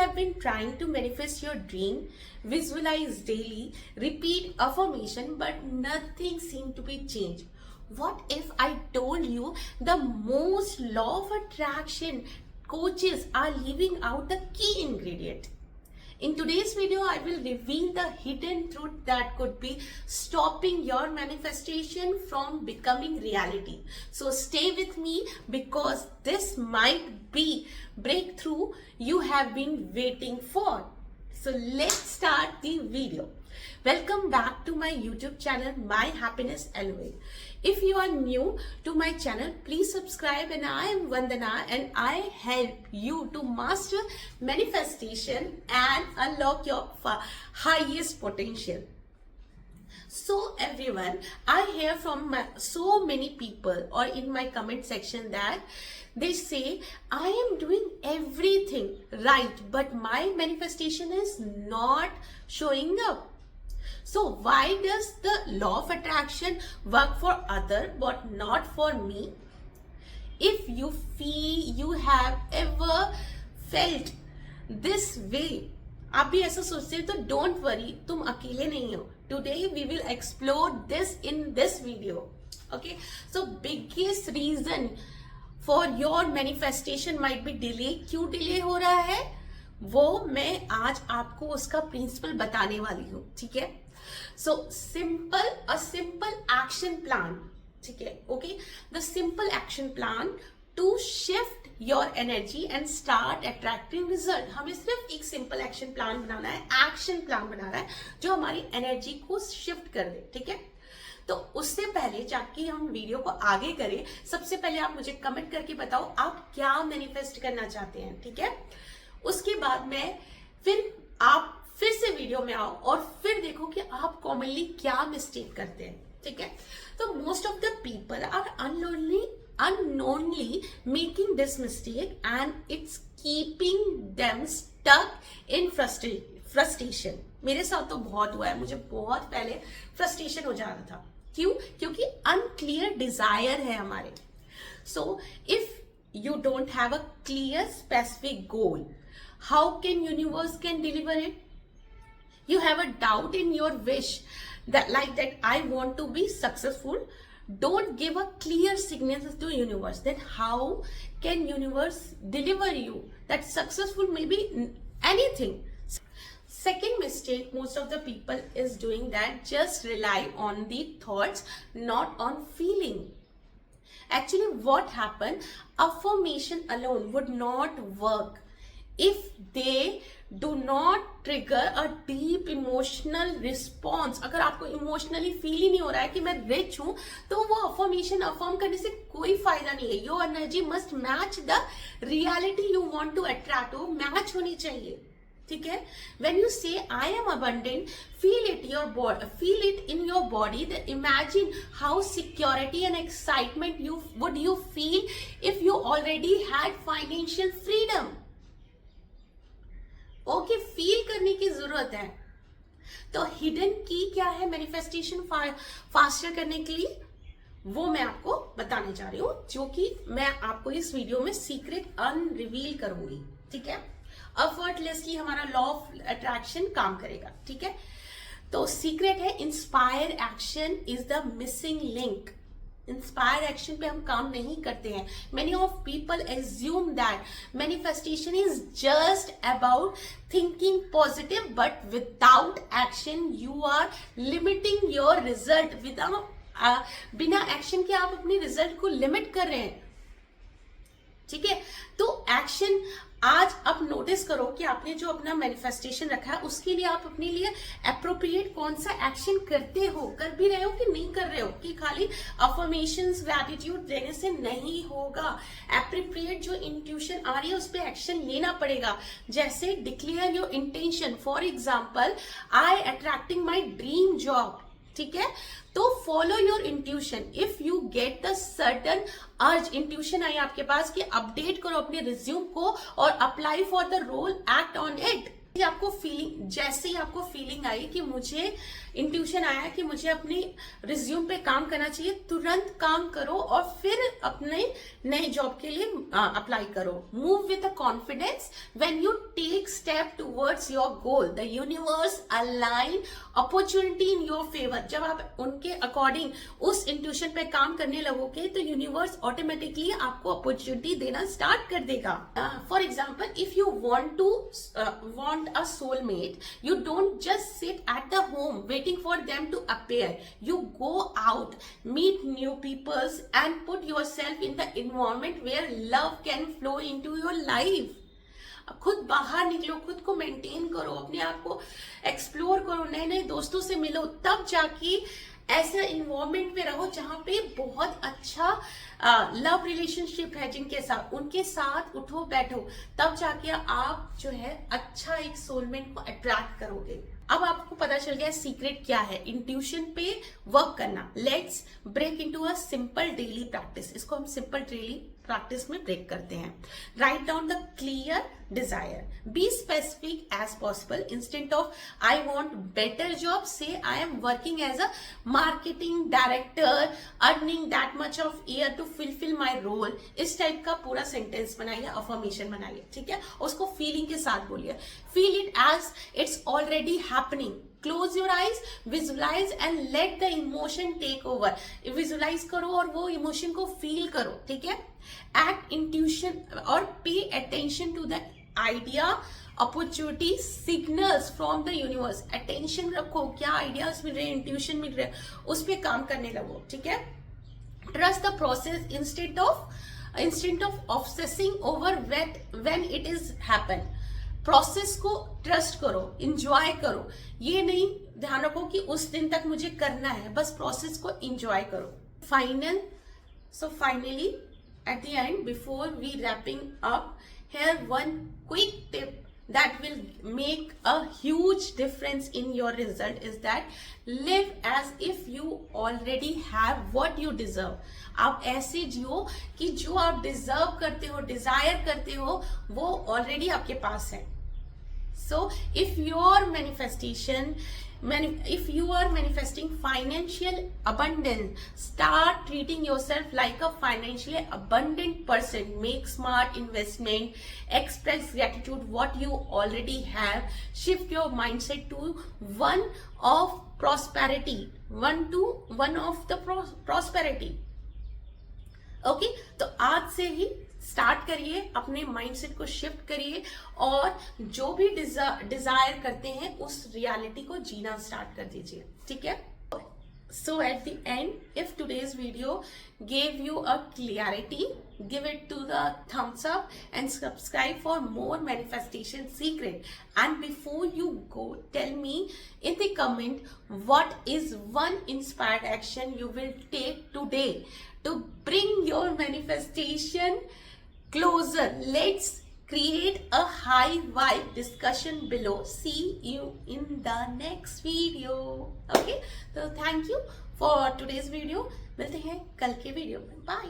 have been trying to manifest your dream, visualize daily, repeat affirmation, but nothing seemed to be changed. What if I told you the most law of attraction coaches are leaving out the key ingredient? In today's video, I will reveal the hidden truth that could be stopping your manifestation from becoming reality. So stay with me because this might be breakthrough you have been waiting for. So let's start the video. Welcome back to my YouTube channel, My Happiness Elevate. If you are new to my channel, please subscribe, and I am Vandana and I help you to master manifestation and unlock your highest potential. So everyone, I hear from so many people or in my comment section that they say, I am doing everything right, but my manifestation is not showing up. So why does the law of attraction work for other but not for me? If you feel you have ever felt this way, आप भी ऐसा सोचते हो तो don't worry, तुम अकेले नहीं हो. Today we will explore this in this video. Okay, so biggest reason for your manifestation might be delay. क्यों delay हो रहा है वो मैं आज आपको उसका प्रिंसिपल बताने वाली हूँ. ठीक है, so a simple action plan. ठीक है, okay, the simple action plan to shift your energy and start attracting result. हमें सिर्फ एक simple action plan बनाना है, action plan बनाना है जो हमारी energy को shift कर दे. ठीक है, तो उससे पहले जाके हम वीडियो को आगे करें, सबसे पहले आप मुझे कमेंट करके बताओ आप क्या मैनिफेस्ट करना चाहते हैं. ठीक है, उसके बाद में आप फिर से वीडियो में आओ और फिर देखो कि आप कॉमनली क्या मिस्टेक करते हैं. ठीक है, तो most of the people are unknowingly making this mistake and it's keeping them stuck in frustration. मेरे साथ तो बहुत हुआ है, मुझे बहुत पहले फ्रस्ट्रेशन हो जाता था. क्यों? क्योंकि अनक्लियर डिजायर है हमारे. So if you don't have a clear specific goal, how can universe can deliver it? You have a doubt in your wish that I want to be successful. Don't give a clear signal to universe. Then how can universe deliver you that successful may be anything? Second mistake most of the people is doing that just rely on the thoughts, not on feeling. Actually, what happened? Affirmation alone would not work if they do not trigger a deep emotional response. अगर आपको emotionally feel ही नहीं हो रहा है कि मैं rich हूं, तो वो अफर्मेशन अफर्म करने से कोई फायदा नहीं है. Your energy must match the reality you want to attract. वो मैच होनी चाहिए. ठीक है, when you say I am abundant, feel it in your body. Then imagine how security and excitement would you feel if you already had financial freedom. Okay, feel करने की जरूरत है. तो हिडन की क्या है मैनिफेस्टेशन फास्टर करने के लिए, वो मैं आपको बताने जा रही हूँ, जो कि मैं आपको इस वीडियो में सीक्रेट अनरिवील करूंगी. ठीक है, एफर्टलेसली हमारा लॉ ऑफ अट्रैक्शन काम करेगा. ठीक है, तो सीक्रेट है inspire action is the missing link. Inspire action पे हम काम नहीं करते हैं. Many of people assume that manifestation is just about thinking positive, but without action you are limiting your result. बिना एक्शन के आप अपनी रिजल्ट को लिमिट कर रहे हैं. ठीक है, तो एक्शन आज आप नोटिस करो कि आपने जो अपना मैनिफेस्टेशन रखा है उसके लिए आप अपने लिए अप्रोप्रिएट कौन सा एक्शन करते हो, कर भी रहे हो कि नहीं कर रहे हो, कि खाली अफर्मेशंस ग्रैटिट्यूड देने से नहीं होगा. अप्रोप्रिएट जो इंट्यूशन आ रही है उस पर एक्शन लेना पड़ेगा. जैसे declare your intention. For example, I attracting my dream job. ठीक है, तो follow your intuition. If you get the certain urge, intuition आई आपके पास कि अपडेट करो अपने रिज्यूम को और apply for the role, act on it. आपको फीलिंग, जैसे ही आपको फीलिंग आई कि मुझे इंट्यूशन आया कि मुझे अपनी रिज्यूम पे काम करना चाहिए, तुरंत काम करो और फिर अपने नए जॉब के लिए अप्लाई करो. Move with confidence. When you take step step towards your goal. The universe align opportunity in your favor. जब आप उनके अकॉर्डिंग उस इंट्यूशन पे काम करने लगोगे तो यूनिवर्स ऑटोमेटिकली आपको अपॉर्चुनिटी देना स्टार्ट कर देगा. For example, if you want a soulmate, you don't just sit at the home waiting for them to appear. You go out, meet new peoples and put yourself in the environment where love can flow into your life. खुद बाहर निकलो, खुद को maintain करो, अपने आप को explore करो, नए नए दोस्तों से मिलो, तब जाके ऐसे इन्वायरमेंट में रहो जहां पे बहुत अच्छा लव रिलेशनशिप है जिनके साथ, उनके साथ उठो बैठो, तब जाके आप जो है अच्छा एक सोलमेट को अट्रैक्ट करोगे. अब आपको पता चल गया सीक्रेट क्या है, इंट्यूशन पे वर्क करना. Let's break into a simple daily practice. इसको हम सिंपल डेली प्रैक्टिस में ब्रेक करते हैं. Write down the clear desire. Be specific as possible. Instant of I want better job, say I am working as a marketing director earning that much of year to fulfil my role. इस type का पूरा sentence बनाइए, affirmation बनाइए, ठीक है. उसको feeling के साथ बोलिए. Feel it as it's already happening. Close your eyes, visualize and let the emotion take over. Visualize करो और वो इमोशन को फील करो, ठीक है. Act intuition और pay attention to the idea, opportunity, signals from the universe. Attention रखो, क्या आइडियाज मिल रहे हैं, इंट्यूशन मिल रहे हैं, उस पर काम करने लगो, ठीक है. Trust the process instead of obsessing over when it is happen. Process को ट्रस्ट करो, इंजॉय करो. ये नहीं ध्यान रखो कि उस दिन तक मुझे करना है, बस प्रोसेस को इंजॉय करो. Finally at the end, before we wrapping up, here one quick tip that will make a huge difference in your result is that live as if you already have what you deserve. आप ऐसे जियो कि जो आप deserve करते हो, Dzire करते हो, वो ऑलरेडी आपके पास है. So if you are manifesting financial abundance, start treating yourself like a financially abundant person. Make smart investment, express gratitude what you already have. Shift your mindset to one of prosperity, one of the prosperity. Okay तो आज से ही start करिए, अपने mindset को shift करिए और जो भी डिजायर करते हैं उस रियलिटी को जीना स्टार्ट कर दीजिए, ठीक है. So at the end, if today's video gave you a clarity, give it to the thumbs up and subscribe for more manifestation secret. And before you go, tell me in the comment what is one inspired action you will take today to bring your manifestation closer. Let's create a high vibe discussion below. See you in the next video. Okay, so thank you for today's video. मिलते हैं कल के video में. Bye.